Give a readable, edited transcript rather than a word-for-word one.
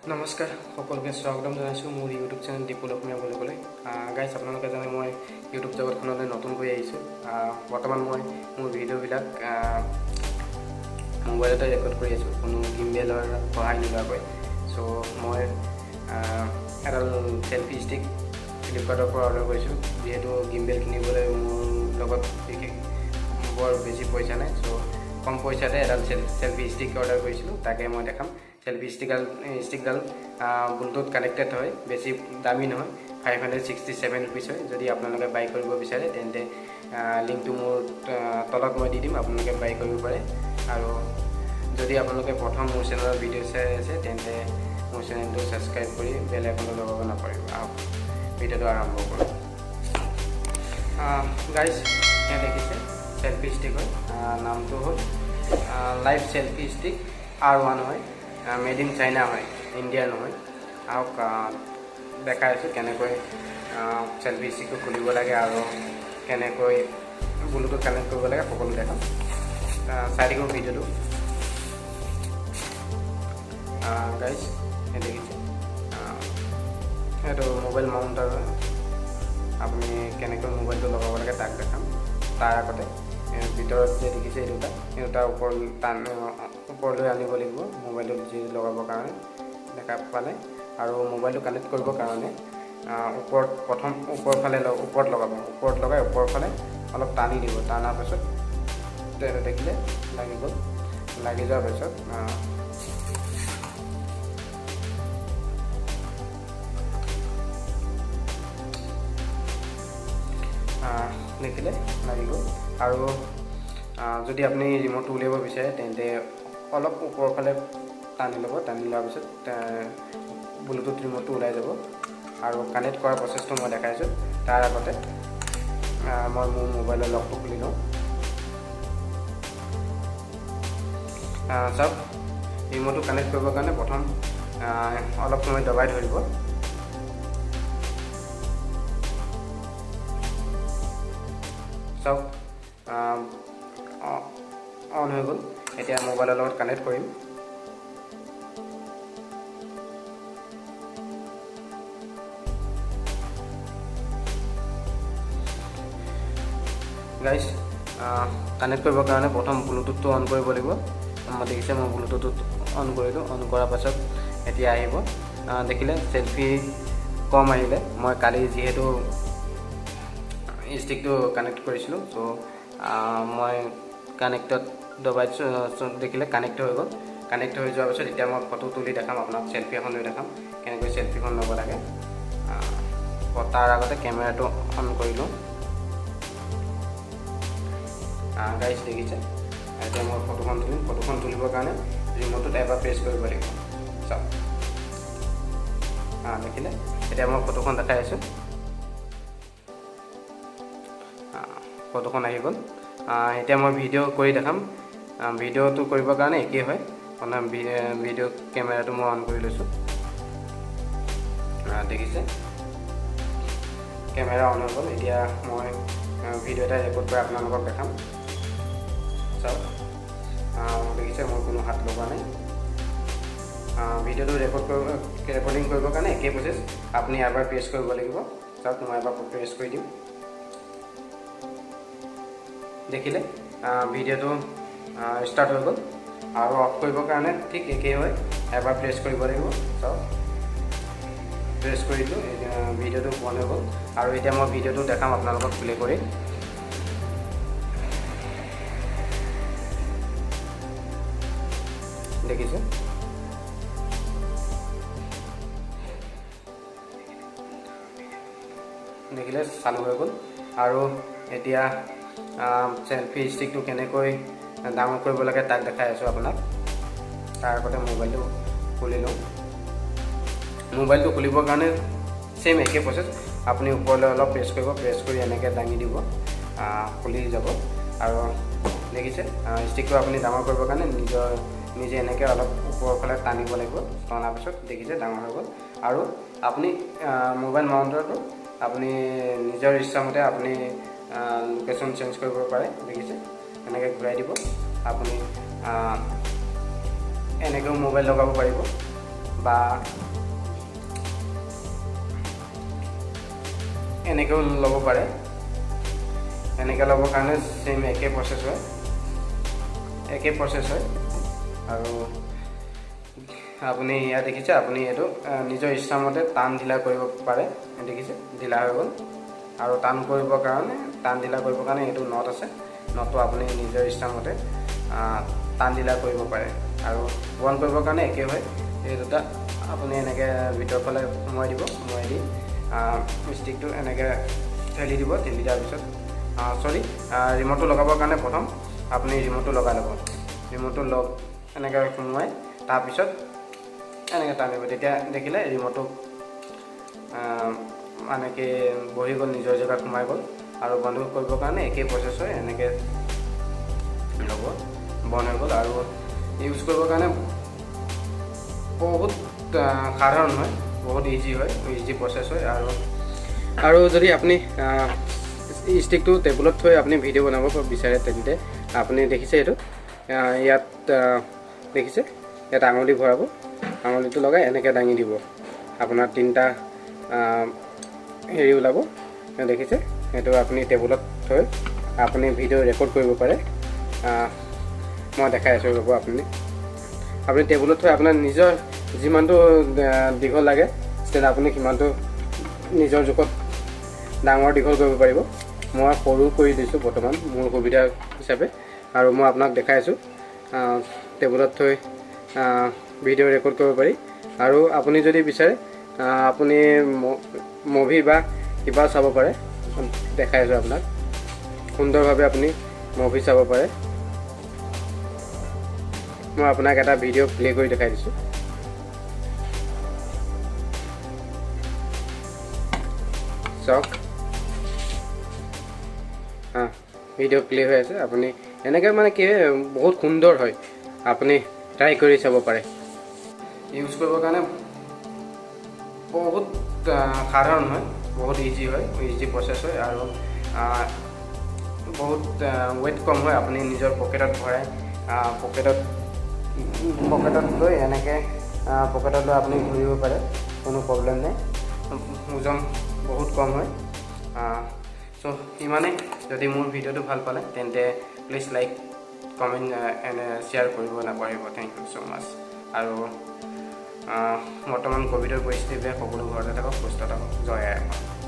নমস্কাৰ সকলোকে স্বাগতম জনাইছোঁ মোৰ ইউটিউব চেনেল দীপুল অসমীয়া বুলিবলৈ গাইজ আপোনালোকে জানে মই ইউটিউব জগতখনলৈ নতুনকৈ আহিছোঁ বৰ্তমান মই মোৰ ভিডিঅ'বিলাক মোবাইলতে ৰেকৰ্ড কৰি আছোঁ কোনো গিম্বেলৰ সহায় নোলোৱাকৈ চ' মই এডাল চেলফি ষ্টিক ফ্লিপকাৰ্টৰ পৰা অৰ্ডাৰ কৰিছোঁ যিহেতু গিম্বেল কিনিবলৈ মোৰ লগত বিশেষ বৰ বেছি পইচা নাই চ' কম পইচাতে এডাল চেলফি ষ্টিক অৰ্ডাৰ কৰিছিলোঁ তাকে মই দেখাম চেলফি ষ্টিকডাল ব্লুটুথ কানেক্টেড হয় বেছি দামী নহয় 567 रुपीस হয় যদি আপোনালোকে বাই কৰিব বিচাৰে তেন্তে লিংকটো মোৰ তলত মই দি দিম আপোনালোকে বাই কৰিব পাৰে আৰু যদি আপোনালোকে প্ৰথম মোৰ চেনেলৰ ভিডিঅ' চাই আছে তেন্তে মোৰ চেনেলটো ছাবস্ক্ৰাইব কৰি বেল আইকনটো দবাব নাপাহৰিব ভিডিঅ'টো আৰম্ভ কৰোঁ গাইজ ইয়াত দেখিছে চেলফি ষ্টিক হয় নামটো হ'ল লাইভ চেলফি ষ্টিক R1 হয় মেড ইন চাইনা হয় ইণ্ডিয়াৰ নহয় আহক দেখাই আছোঁ কেনেকৈ চেলফি ষ্টিকটো খুলিব লাগে আৰু কেনেকৈ ব্লুটুথ কানেক্ট কৰিব লাগে সকলো দেখাম চাই থাকিব ভিডিঅ'টো গাইজ দেখিছে এইটো মোবাইল মাউণ্টাৰ হয় আপুনি কেনেকৈ মোবাইলটো লগাব লাগে তাক দেখাম তাৰ আগতে ভিতৰত যে দেখিছে এই দুটা ওপৰলৈ আনিব লাগিব মোবাইলটো যি লগাবৰ কাৰণে দেখা পালে আৰু মোবাইলটো কানেক্ট কৰিবৰ কাৰণে প্ৰথম ওপৰত লগাব ওপৰত লগাই ওপৰৰ ফালে অলপ টানি দিব টানাৰ পাছত দেখিলে লাগি গ'ল লাগি যোৱাৰ পাছত দেখিলে লাগি গ'ল আৰু যদি আপুনি ৰিম'টটো উলিয়াব বিচাৰে তেন্তে অলপ ওপৰৰ ফালে টানি ল'ব টানি লোৱাৰ পিছত ব্লুটুথ ৰিম'টটো ওলাই যাব আৰু কানেক্ট কৰাৰ প্ৰচেছটো মই দেখাইছোঁ তাৰ আগতে মই মোৰ মোবাইলৰ লকটো খুলি লওঁ চাওক ৰিম'টটো কানেক্ট কৰিবৰ কাৰণে প্ৰথম অলপ সময় দবাই ধৰিব চাওক অন হৈ গ'ল এতিয়া মোবাইলৰ লগত কানেক্ট কৰিম গাইজ কানেক্ট কৰিবৰ কাৰণে প্ৰথম ব্লুটুথটো অন কৰিব লাগিব দেখিছে মই ব্লুটুথটো অন কৰিলোঁ অন কৰাৰ পাছত এতিয়া আহিব দেখিলে চেলফি কম আহিলে মই কালি যিহেতু ষ্টিকটো কানেক্ট কৰিছিলোঁ চ' মই কানেক্টত দবাইছোঁ দেখিলে কানেক্ট হৈ গ'ল কানেক্ট হৈ যোৱাৰ পাছত এতিয়া মই ফটো তুলি দেখাম আপোনাক চেলফি এখন লৈ দেখাম কেনেকৈ চেলফিখন ল'ব লাগে তাৰ আগতে কেমেৰাটো অন কৰি লওঁ গাইজ দেখিছে এতিয়া মই ফটোখন তুলিম ফটোখন তুলিবৰ কাৰণে ৰিম'টটোত এবাৰ প্ৰেছ কৰিব লাগিব চাওক দেখিলে এতিয়া মই ফটোখন দেখাই আছোঁ ফটোখন আহি গ'ল এতিয়া মই ভিডিঅ' কৰি দেখাম ভিডিঅ'টো কৰিবৰ কাৰণে একেই হয় প্ৰথম ভিডিঅ' কেমেৰাটো মই অন কৰি লৈছোঁ দেখিছে কেমেৰা অন হৈ গ'ল এতিয়া মই ভিডিঅ' এটা ৰেকৰ্ড কৰি আপোনালোকক দেখাম চাওক দেখিছে মই কোনো হাত লগোৱা নাই ভিডিঅ'টো ৰেকৰ্ডিং কৰিবৰ কাৰণে একেই প্ৰচেছ আপুনি এবাৰ প্ৰেছ কৰিব লাগিব চাওক মই এবাৰ প্ৰেছ কৰি দিম দেখিলে ভিডিঅ'টো ষ্টাৰ্ট হৈ গ'ল আৰু অফ কৰিবৰ কাৰণে ঠিক একেই হয় এবাৰ প্ৰেছ কৰিব লাগিব চাওক প্ৰেছ কৰি দিলোঁ ভিডিঅ'টো বন্ধ হৈ গ'ল আৰু এতিয়া মই ভিডিঅ'টো দেখাম আপোনালোকক প্লে কৰি দেখিছে দেখিলে চালু হৈ গ'ল আৰু এতিয়া চেলফি ষ্টিকটো কেনেকৈ ডাউনলোড কৰিব লাগে তাক দেখাই আছোঁ আপোনাক তাৰ আগতে মোবাইলটো খুলি লওঁ মোবাইলটো খুলিবৰ কাৰণে ছেইম একে প্ৰচেছ আপুনি ওপৰলৈ অলপ প্ৰেছ কৰিব প্ৰেছ কৰি এনেকৈ দাঙি দিব খুলি যাব আৰু দেখিছে ষ্টিকটো আপুনি ডাঙৰ কৰিবৰ কাৰণে নিজে এনেকৈ অলপ ওপৰৰ ফালে টানিব লাগিব টনাৰ পিছত দেখিছে ডাঙৰ হৈ গ'ল আৰু আপুনি মোবাইল মাউণ্টাৰটো আপুনি নিজৰ ইচ্ছামতে আপুনি লোকেশ্যন চেঞ্জ কৰিব পাৰে দেখিছে এনেকৈ ঘূৰাই দিব আপুনি এনেকৈও মোবাইল লগাব পাৰিব বা এনেকৈও ল'ব পাৰে। এনেকৈ ল'বৰ কাৰণে সেম একেই প্ৰচেছ হয় আৰু আপুনি ইয়াত দেখিছে, আপুনি এইটো নিজৰ ইচ্ছামতে টান ঢিলা কৰিব পাৰে। দেখিছে ঢিলা হৈ গ'ল। আৰু টান কৰিবৰ কাৰণে এইটো নট আছে, নটটো আপুনি নিজৰ ইচ্ছামতে টান ঢিলা কৰিব পাৰে। আৰু বন্ধ কৰিবৰ কাৰণে একে হয়, এই দুটা আপুনি এনেকৈ ভিতৰৰ ফালে সোমোৱাই দিব, সোমোৱাই দি ষ্টিকটো এনেকৈ ঠেলি দিব, ঠেলি দিয়াৰ পিছত ৰিম'টটো লগাবৰ কাৰণে প্ৰথম আপুনি ৰিম'টটো লগাই ল'ব। ৰিম'টটো এনেকৈ সোমোৱাই তাৰপিছত এনেকৈ টানিব, তেতিয়া দেখিলে ৰিম'টটো মানে কি বহি গ'ল, নিজৰ জেগাত সোমাই গ'ল। আৰু বন্ধ কৰিবৰ কাৰণে একেই প্ৰচেছ হয়, এনেকৈ ল'ব, বন্ধ হৈ গ'ল। আৰু ইউজ কৰিবৰ কাৰণে বহুত সাধাৰণ হয়, বহুত ইজি প্ৰচেছ হয়। আৰু যদি আপুনি ষ্টিকটো টেবুলত থৈ আপুনি ভিডিঅ' বনাব বিচাৰে, তেন্তে আপুনি দেখিছে এইটো ইয়াত দেখিছে, ইয়াত আঙুলি ভৰাব, আঙুলিটো লগাই এনেকৈ দাঙি দিব, আপোনাৰ 3টা হেৰি ওলাব। দেখিছে, সেইটো আপুনি টেবুলত থৈ আপুনি ভিডিঅ' ৰেকৰ্ড কৰিব পাৰে। মই দেখাই আছোঁ, ৰ'ব। আপুনি টেবুলত থৈ আপোনাৰ নিজৰ যিমানটো দীঘল লাগে ষ্টেণ্ড, আপুনি সিমানটো নিজৰ জোখত ডাঙৰ দীঘল কৰিব পাৰিব। মই সৰু কৰি দিছোঁ বৰ্তমান মোৰ সুবিধা হিচাপে, আৰু মই আপোনাক দেখাই আছোঁ টেবুলত থৈ ভিডিঅ' ৰেকৰ্ড কৰিব পাৰি। আৰু আপুনি যদি বিচাৰে আপুনি মুভি বা কিবা চাব পাৰে, দেখাই আছোঁ আপোনাক। সুন্দৰভাৱে আপুনি মুভি চাব পাৰে। মই আপোনাক এটা ভিডিঅ' প্লে কৰি দেখাই দিছোঁ। চাওক, ভিডিঅ' প্লে হৈ আছে। আপুনি এনেকৈ মানে কি বহুত সুন্দৰ হয়, আপুনি ট্ৰাই কৰি চাব পাৰে। ইউজ কৰিবৰ কাৰণে বহুত সাধাৰণ হয়, বহুত ইজি প্ৰচেছ হয়। আৰু বহুত ৱেইট কম হয়। আপুনি নিজৰ পকেটত ভৰাই পকেটত লৈ এনেকৈ পকেটত লৈ আপুনি ঘূৰিব পাৰে, কোনো প্ৰব্লেম নাই। ওজন বহুত কম হয়। চ' ইমানেই। যদি মোৰ ভিডিঅ'টো ভাল পালে তেন্তে please like, comment and share কৰিব নাপাহৰিব। থেংক ইউ ছ' মাছ। আৰু বৰ্তমান ক'ভিডৰ পৰিস্থিতি বেয়া, সকলো ঘৰতে থাকক, সুস্থ থাকক। জয় আই অসম।